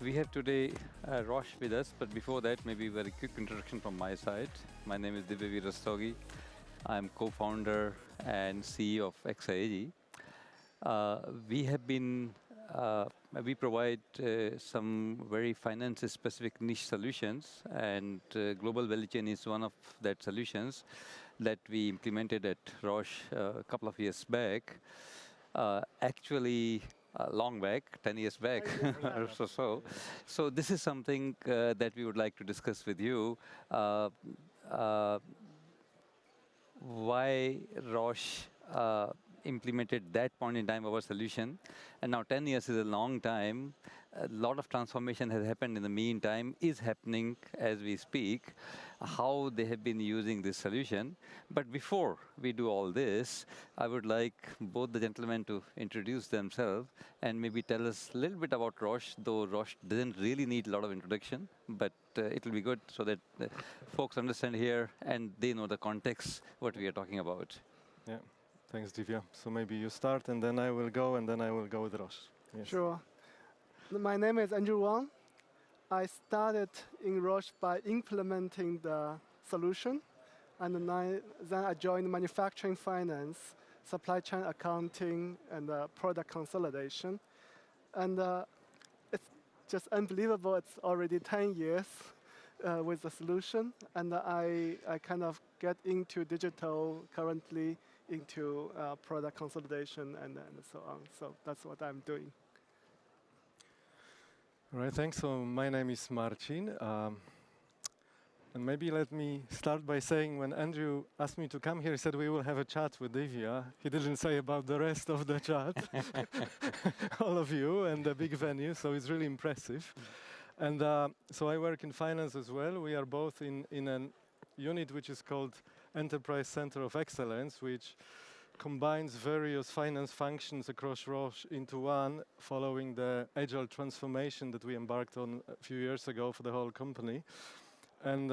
We have today Roche with us, but before that, maybe a very quick introduction from my side. My name is TW23 Rastogi. I'm co-founder and CEO of EXA. We have been, we provide some very finance-specific niche solutions, and global value chain is one of that solutions that we implemented at Roche a couple of years back. Actually, long back, 10 years back or so. So this is something that we would like to discuss with you. Why Roche implemented that point in time our solution, and now 10 years is a long time. A lot of transformation has happened in the meantime, is happening as we speak, how they have been using this solution. But before we do all this, I would like both the gentlemen to introduce themselves and maybe tell us a little bit about Roche, though Roche doesn't really need a lot of introduction, but it will be good so that folks understand here and they know the context, what we are talking about. Yeah, thanks, Divya. So maybe you start and then I will go and then I will go with Roche. Yes. Sure. My name is Andrew Wang. I started in Roche by implementing the solution, and then I joined manufacturing finance, supply chain accounting, and product consolidation. And it's just unbelievable. It's already 10 years with the solution, and I kind of get into digital currently, into product consolidation and so on. So that's what I'm doing. All right, thanks. So my name is Marcin. And maybe let me start by saying when Andrew asked me to come here, he said we will have a chat with Divya. He didn't say about the rest of the chat, all of you, and the big venue, so it's really impressive. And so I work in finance as well. We are both in a unit which is called Enterprise Center of Excellence, which combines various finance functions across Roche into one, following the agile transformation that we embarked on a few years ago for the whole company. And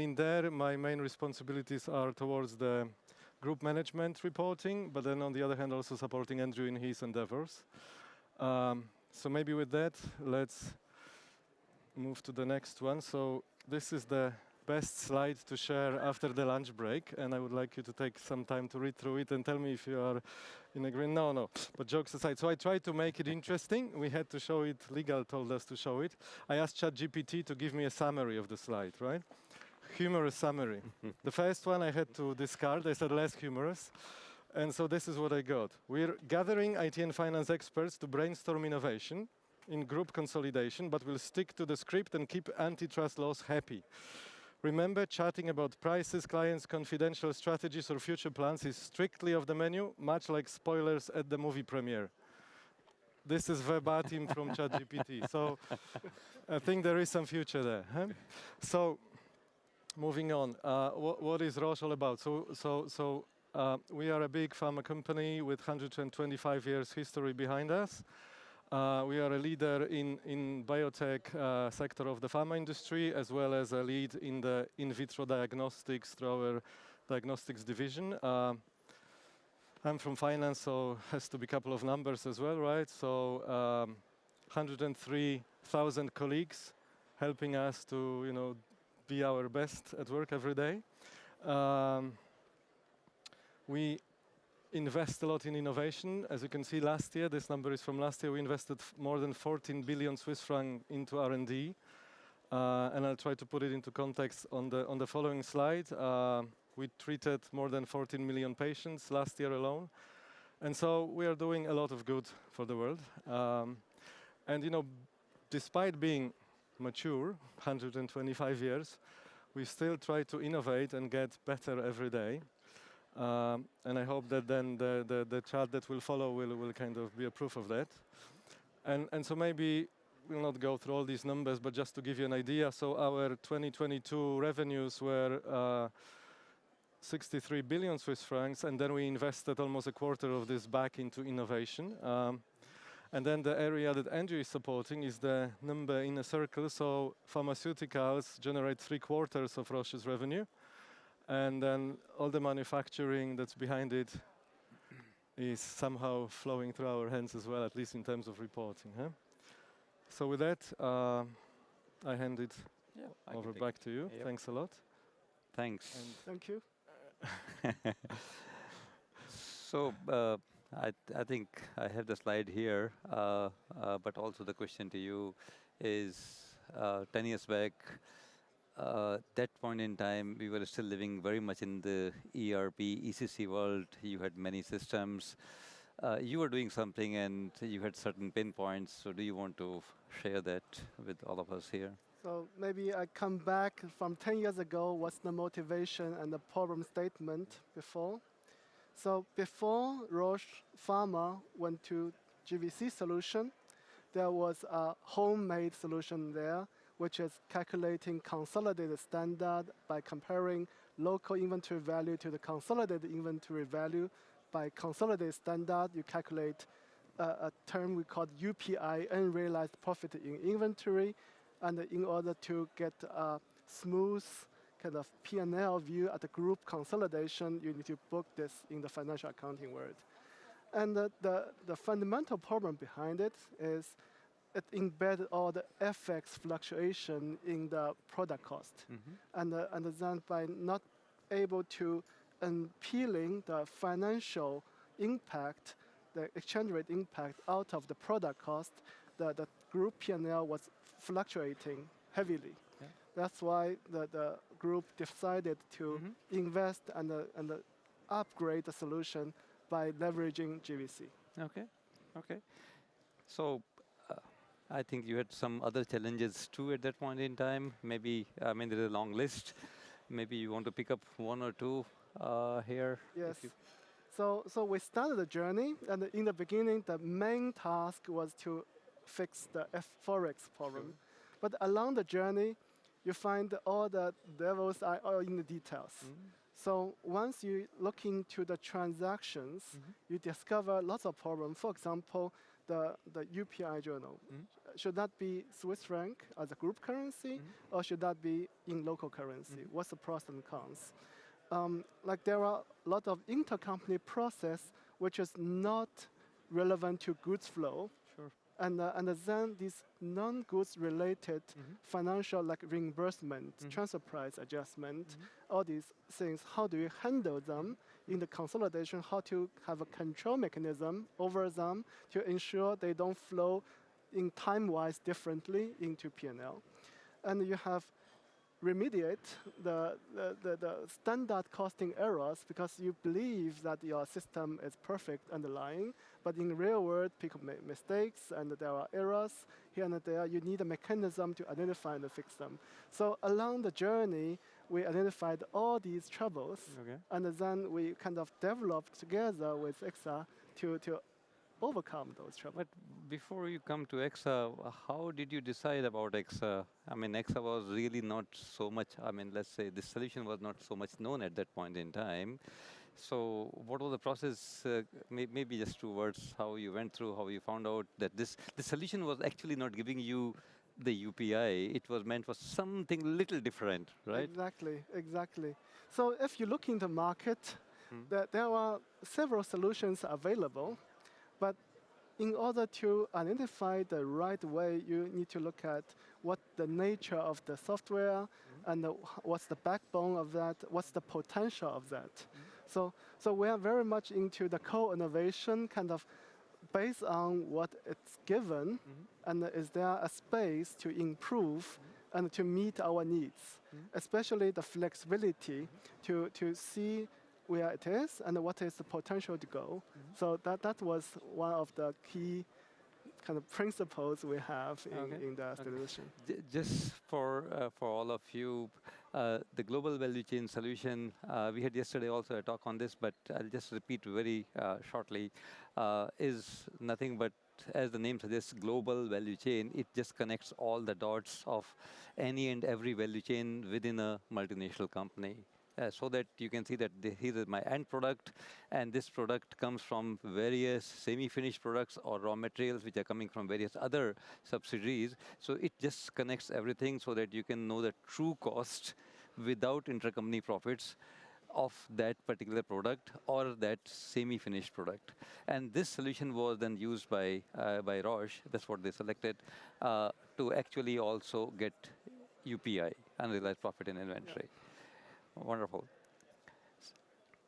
in there, my main responsibilities are towards the group management reporting, but then on the other hand, also supporting Andrew in his endeavors. So maybe with that, let's move to the next one. So this is the best slide to share after the lunch break, and I would like you to take some time to read through it and tell me if you are in agreement. No, but jokes aside. So I tried to make it interesting. We had to show it, legal told us to show it. I asked ChatGPT to give me a summary of the slide, right? Humorous summary. The first one I had to discard. I said less humorous. And so this is what I got. We're gathering IT and finance experts to brainstorm innovation in group consolidation, but we'll stick to the script and keep antitrust laws happy. Remember, chatting about prices, clients, confidential strategies, or future plans is strictly off the menu, much like spoilers at the movie premiere. This is verbatim from ChatGPT. So I think there is some future there. Huh? So moving on, what is Roche all about? So we are a big pharma company with 125 years history behind us. We are a leader in biotech sector of the pharma industry, as well as a lead in the in vitro diagnostics through our diagnostics division. I'm from finance, so has to be a couple of numbers as well, right? So 103,000 colleagues helping us to, be our best at work every day. We invest a lot in innovation. As you can see, last year, this number is from last year, we invested more than 14 billion Swiss francs into R&D. And I'll try to put it into context on the following slide. We treated more than 14 million patients last year alone. And so we are doing a lot of good for the world. And despite being mature, 125 years, we still try to innovate and get better every day. And I hope that then the chart that will follow will kind of be a proof of that. And so maybe we'll not go through all these numbers, but just to give you an idea, so our 2022 revenues were 63 billion Swiss francs, and then we invested almost a quarter of this back into innovation. And then the area that Andrew is supporting is the number in a circle. So pharmaceuticals generate 3/4 of Roche's revenue. And then all the manufacturing that's behind it is somehow flowing through our hands as well, at least in terms of reporting. Huh? So with that, I hand it Yeah, I over can take back to you. Yep. Thanks a lot. Thanks. Thank you. So I think I have the slide here, but also the question to you is 10 years back, that point in time, we were still living very much in the ERP, ECC world. You had many systems. You were doing something and you had certain pinpoints. So do you want to share that with all of us here? So maybe I come back from 10 years ago, what's the motivation and the problem statement before. So before Roche Pharma went to GVC solution, there was a homemade solution there, which is calculating consolidated standard by comparing local inventory value to the consolidated inventory value. By consolidated standard, you calculate a term we call UPI, unrealized profit in inventory, and in order to get a smooth kind of P&L view at the group consolidation, you need to book this in the financial accounting world. And the fundamental problem behind it is it embedded all the FX fluctuation in the product cost. And then by not able to peeling the financial impact, the exchange rate impact out of the product cost, the group P&L was fluctuating heavily. Yeah. That's why the group decided to invest and upgrade the solution by leveraging GVC. Okay, okay. So I think you had some other challenges too at that point in time. Maybe, I mean, there's a long list. Maybe you want to pick up one or two here. Yes. So we started the journey, and in the beginning, the main task was to fix the Forex problem. But along the journey, you find all the devils are all in the details. So once you look into the transactions, you discover lots of problems. For example, the UPI journal. Should that be Swiss franc as a group currency, or should that be in local currency? What's the pros and cons? Like there are a lot of intercompany process which is not relevant to goods flow. Sure. And then these non-goods related financial like reimbursement, transfer price adjustment, all these things, how do you handle them in the consolidation, how to have a control mechanism over them to ensure they don't flow in time-wise differently into P&L. And you have remediate the standard costing errors because you believe that your system is perfect underlying, but in real world, people make mistakes and there are errors here and there. You need a mechanism to identify and fix them. So along the journey, we identified all these troubles, and then we kind of developed together with EXA to overcome those troubles. But before you come to EXA, how did you decide about EXA? I mean, EXA was really not so much, I mean, let's say this solution was not so much known at that point in time. So what was the process, maybe just 2 words, how you went through, how you found out that the solution was actually not giving you the UPI, it was meant for something little different, right? Exactly. So if you look in the market, there are several solutions available, but in order to identify the right way, you need to look at what the nature of the software and what's the backbone of that, what's the potential of that. So we are very much into the co-innovation, kind of based on what it's given, and is there a space to improve and to meet our needs, especially the flexibility to see where it is and what is the potential to go. So that was one of the key kind of principles we have in the solution. Just for all of you, the global value chain solution, we had yesterday also a talk on this, but I'll just repeat very shortly, is nothing but, as the name suggests, global value chain. It just connects all the dots of any and every value chain within a multinational company. So that you can see that here is my end product, and this product comes from various semi-finished products or raw materials which are coming from various other subsidiaries. So it just connects everything so that you can know the true cost without intercompany profits of that particular product or that semi-finished product. And this solution was then used by Roche, that's what they selected, to actually also get UPI, unrealized profit in inventory. Wonderful.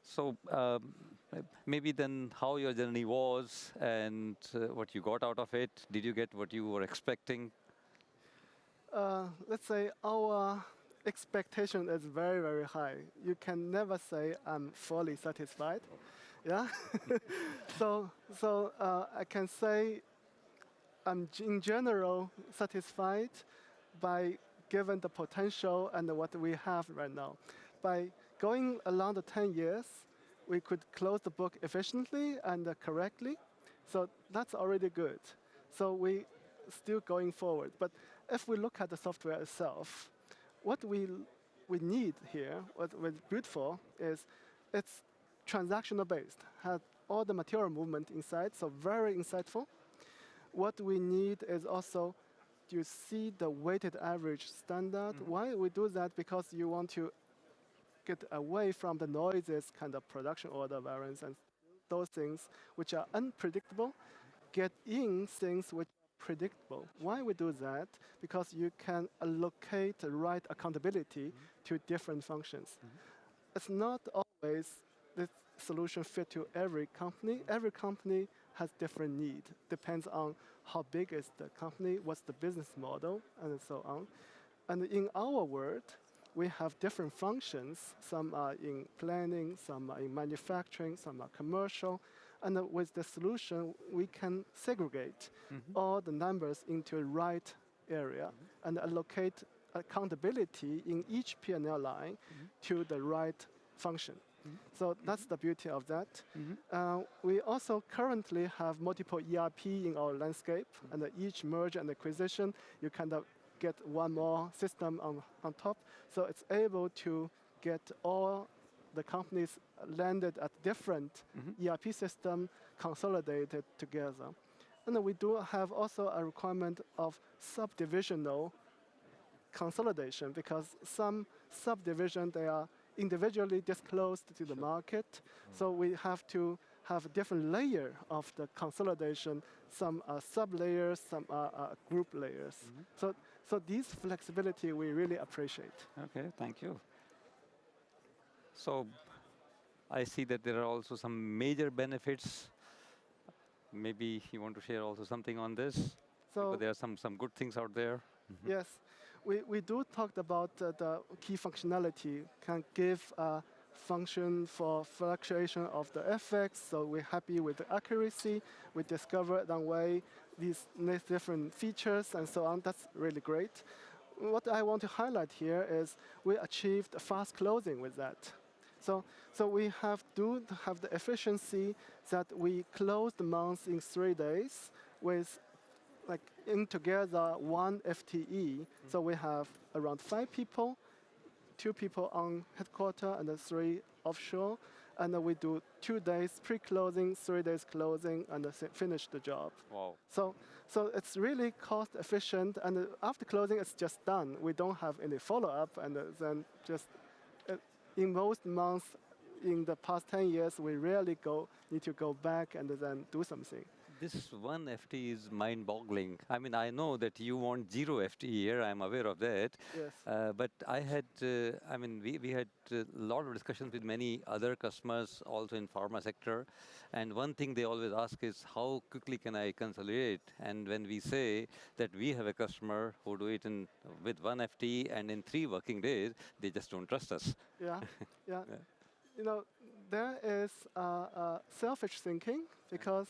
So maybe then how your journey was and what you got out of it. Did you get what you were expecting? Let's say our expectation is very, very high. You can never say I'm fully satisfied. Yeah. so I can say I'm in general satisfied by given the potential and what we have right now. By going along the 10 years, we could close the book efficiently and correctly. So that's already good. So we still going forward. But if we look at the software itself, what we need here, what we're built for, is it's transactional based, has all the material movement inside, so very insightful. What we need is also to see the weighted average standard. Why we do that? Because you want to get away from the noises, kind of production order variance and those things which are unpredictable, get in things which are predictable. Why we do that? Because you can allocate the right accountability to different functions. It's not always this solution fit to every company. Every company has different need. Depends on how big is the company, what's the business model, and so on. And in our world, we have different functions. Some are in planning, some are in manufacturing, some are commercial. And with the solution, we can segregate all the numbers into a right area and allocate accountability in each P&L line to the right function. So that's the beauty of that. We also currently have multiple ERP in our landscape, and each merge and acquisition, you kind of get one more system on top. So it's able to get all the companies landed at different ERP system consolidated together. And then we do have also a requirement of subdivisional consolidation, because some subdivision, they are individually disclosed to the market. So we have to have a different layer of the consolidation. Some are sub-layers, some are group layers. So these flexibility we really appreciate. Okay, thank you. So I see that there are also some major benefits. Maybe you want to share also something on this? So Because there are some good things out there. yes, we do talk about the key functionality can give a function for fluctuation of the FX. So we're happy with the accuracy. We discovered that way these different features and so on. That's really great. What I want to highlight here is we achieved fast closing with that. So we do have the efficiency that we close the month in 3 days with like in together 1 FTE. So we have around 5 people, 2 people on headquarters and 3 offshore. And then we do 2 days pre-closing, 3 days closing, and finish the job. Wow. So it's really cost efficient. And after closing, it's just done. We don't have any follow-up. And then just in most months in the past 10 years, we rarely need to go back and then do something. This 1 FT is mind-boggling. I mean, I know that you want 0 FT here. I'm aware of that. Yes. But I had, I mean, we had a lot of discussions with many other customers also in pharma sector. And one thing they always ask is, how quickly can I consolidate? And when we say that we have a customer who do it with 1 FT and in 3 working days, they just don't trust us. Yeah, yeah. You know, there is selfish thinking, because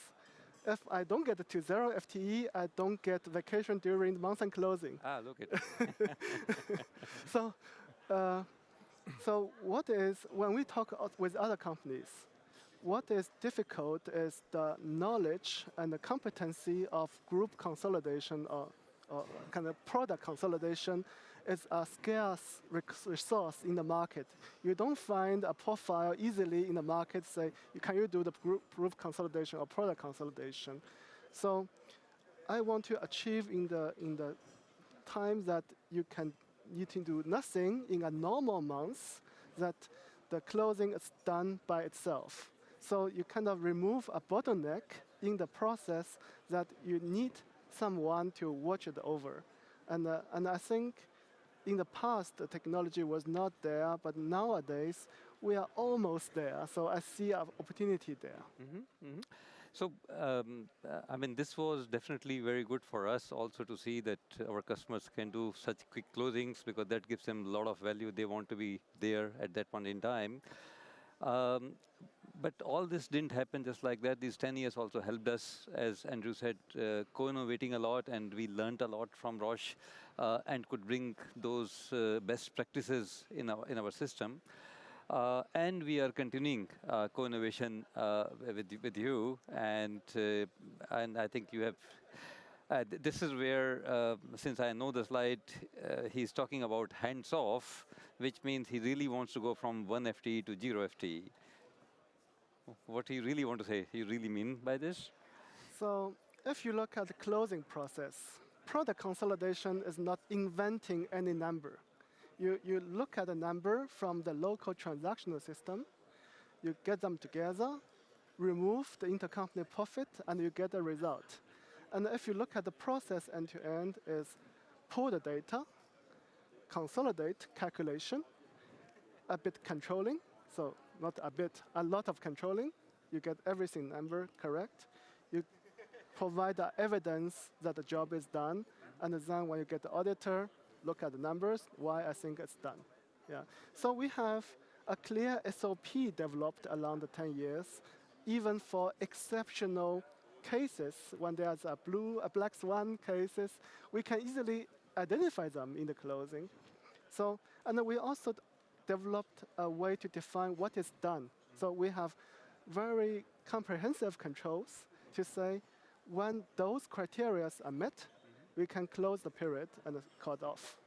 if I don't get to 0 FTE, I don't get vacation during the month and closing. Ah, look at So what is, when we talk with other companies, what is difficult is the knowledge and the competency of group consolidation or kind of product consolidation is a scarce resource in the market. You don't find a profile easily in the market, say, can you do the group consolidation or product consolidation? So I want to achieve in the time that you can do nothing in a normal month, that the closing is done by itself. So you kind of remove a bottleneck in the process that you need someone to watch it over. And I think in the past, the technology was not there, but nowadays, we are almost there. So I see an opportunity there. So, I mean, this was definitely very good for us also to see that our customers can do such quick closings because that gives them a lot of value. They want to be there at that point in time. Um, but all this didn't happen just like that. These 10 years also helped us, as Andrew said, co-innovating a lot, and we learned a lot from Roche and could bring those best practices in our system. And we are continuing co-innovation with you, and I think you have. This is where, since I know the slide, he's talking about hands-off, which means he really wants to go from 1 FTE to 0 FTE. What do you really want to say? You really mean by this? So if you look at the closing process, product consolidation is not inventing any number. You look at a number from the local transactional system, you get them together, remove the intercompany profit, and you get a result. And if you look at the process end-to-end, is pull the data, consolidate calculation, a bit controlling, so not a bit, a lot of controlling. You get everything number correct. You provide the evidence that the job is done, and then when you get the auditor, look at the numbers, why I think it's done. Yeah. So we have a clear SOP developed along the 10 years, even for exceptional cases, when there's a black swan cases, we can easily identify them in the closing. So, and then we also developed a way to define what is done. So we have very comprehensive controls to say when those criteria are met, we can close the period and cut off.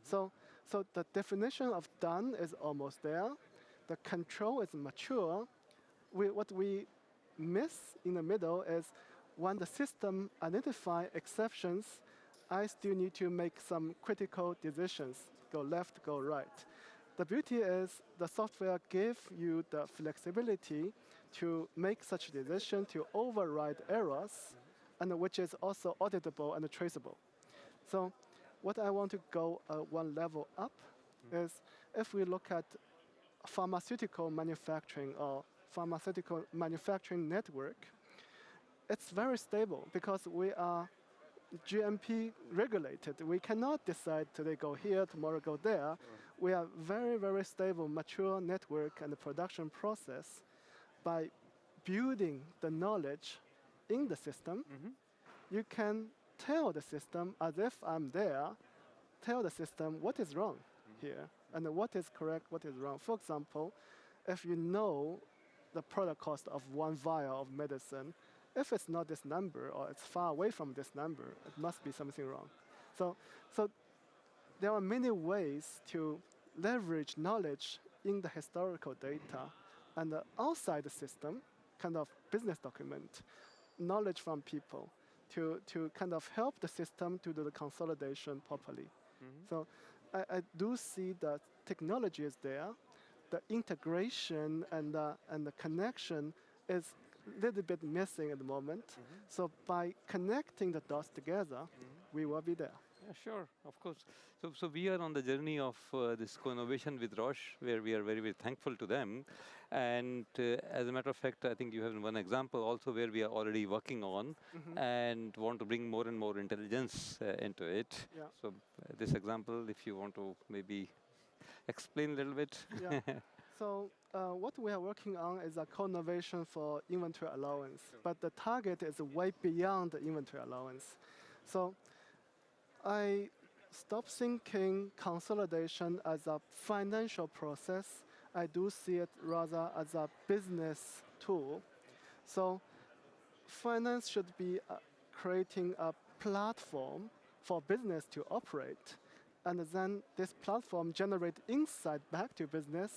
So the definition of done is almost there. The control is mature. What we miss in the middle is when the system identifies exceptions, I still need to make some critical decisions, go left, go right. The beauty is the software gives you the flexibility to make such a decision to override errors, and which is also auditable and traceable. So what I want to go one level up is if we look at pharmaceutical manufacturing or pharmaceutical manufacturing network, it's very stable because we are GMP regulated. We cannot decide today go here, tomorrow go there. We are very, very stable, mature network and the production process. By building the knowledge in the system, you can tell the system as if I'm there, tell the system what is wrong here and what is correct, what is wrong. For example, if you know the product cost of one vial of medicine, if it's not this number or it's far away from this number, it must be something wrong. So there are many ways to leverage knowledge in the historical data and outside the system, kind of business document, knowledge from people to kind of help the system to do the consolidation properly. So I do see that technology is there. The integration and the connection is a little bit missing at the moment. So by connecting the dots together, we will be there. Yeah, sure, of course. So we are on the journey of this co-innovation with Roche, where we are very, very thankful to them. And as a matter of fact, I think you have one example also where we are already working on and want to bring more and more intelligence into it. Yeah. So this example, if you want to maybe explain a little bit. Yeah. So what we are working on is a co-innovation for inventory allowance, but the target is way beyond the inventory allowance. So I stopped thinking consolidation as a financial process. I do see it rather as a business tool. So finance should be creating a platform for business to operate. And then this platform generate insight back to business.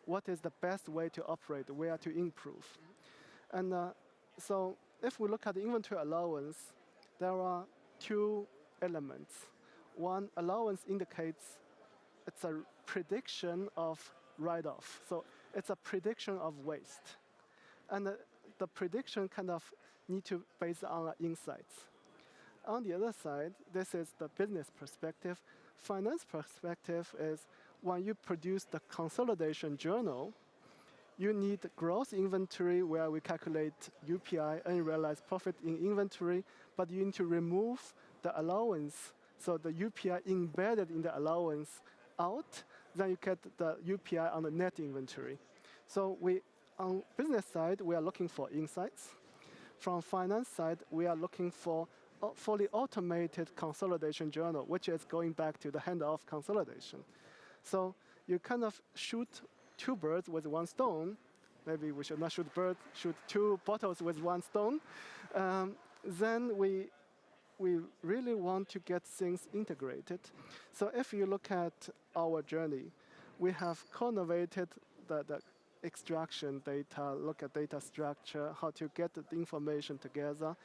What is the best way to operate, where to improve? And so if we look at the inventory allowance, there are two elements. One, allowance indicates it's a prediction of write-off. So it's a prediction of waste. And the prediction kind of need to base on insights. On the other side, this is the business perspective. Finance perspective is when you produce the consolidation journal, you need gross inventory where we calculate UPI, unrealized profit in inventory, but you need to remove the allowance. So the UPI embedded in the allowance out, then you get the UPI on the net inventory. So on business side, we are looking for insights. From finance side, we are looking for a fully automated consolidation journal, which is going back to the handoff consolidation. So you kind of shoot two birds with one stone. Maybe we should not shoot birds, shoot two bottles with one stone. Then we really want to get things integrated. So if you look at our journey, we have co-innovated the extraction data, look at data structure, how to get the information together.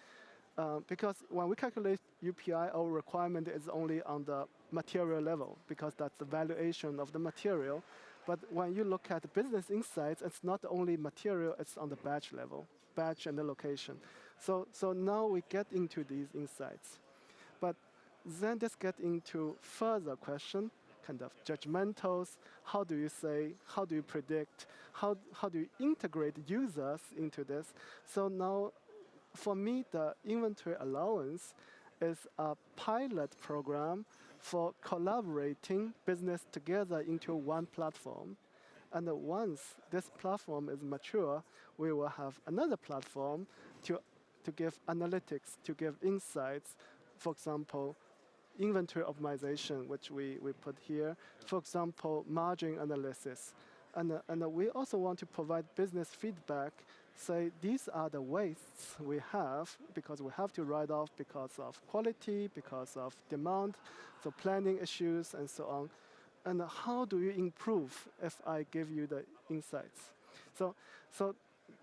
Because when we calculate UPI, our requirement is only on the material level, because that's the valuation of the material. But when you look at business insights, it's not only material, it's on the batch level, batch and the location. So now we get into these insights. But then this get into further question, kind of judgmentals. How do you say, how do you predict, how do you integrate users into this? So now, for me, the inventory allowance is a pilot program for collaborating business together into one platform. And once this platform is mature, we will have another platform to give analytics, to give insights. For example, inventory optimization, which we put here. For example, margin analysis. And we also want to provide business feedback, say these are the wastes we have because we have to write off because of quality, because of demand, so planning issues and so on. And how do you improve if I give you the insights? So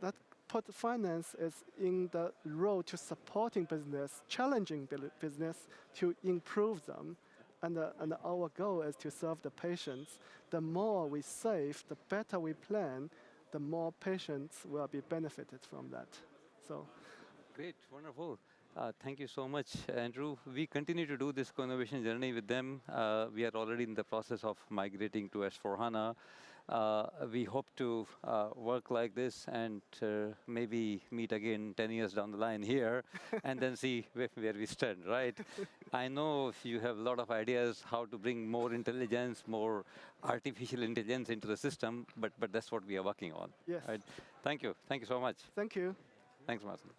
that put finance is in the role to supporting business, challenging business to improve them. And our goal is to serve the patients. The more we save, the better we plan, the more patients will be benefited from that. So, Great, wonderful. Thank you so much, Andrew. We continue to do this co-innovation journey with them. We are already in the process of migrating to S4HANA. We hope to work like this and maybe meet again 10 years down the line here and then see where we stand, right? I know you have a lot of ideas how to bring more intelligence, more artificial intelligence into the system, but that's what we are working on. yes. Right? Thank you. Thank you so much. Thank you. Thanks, Martin.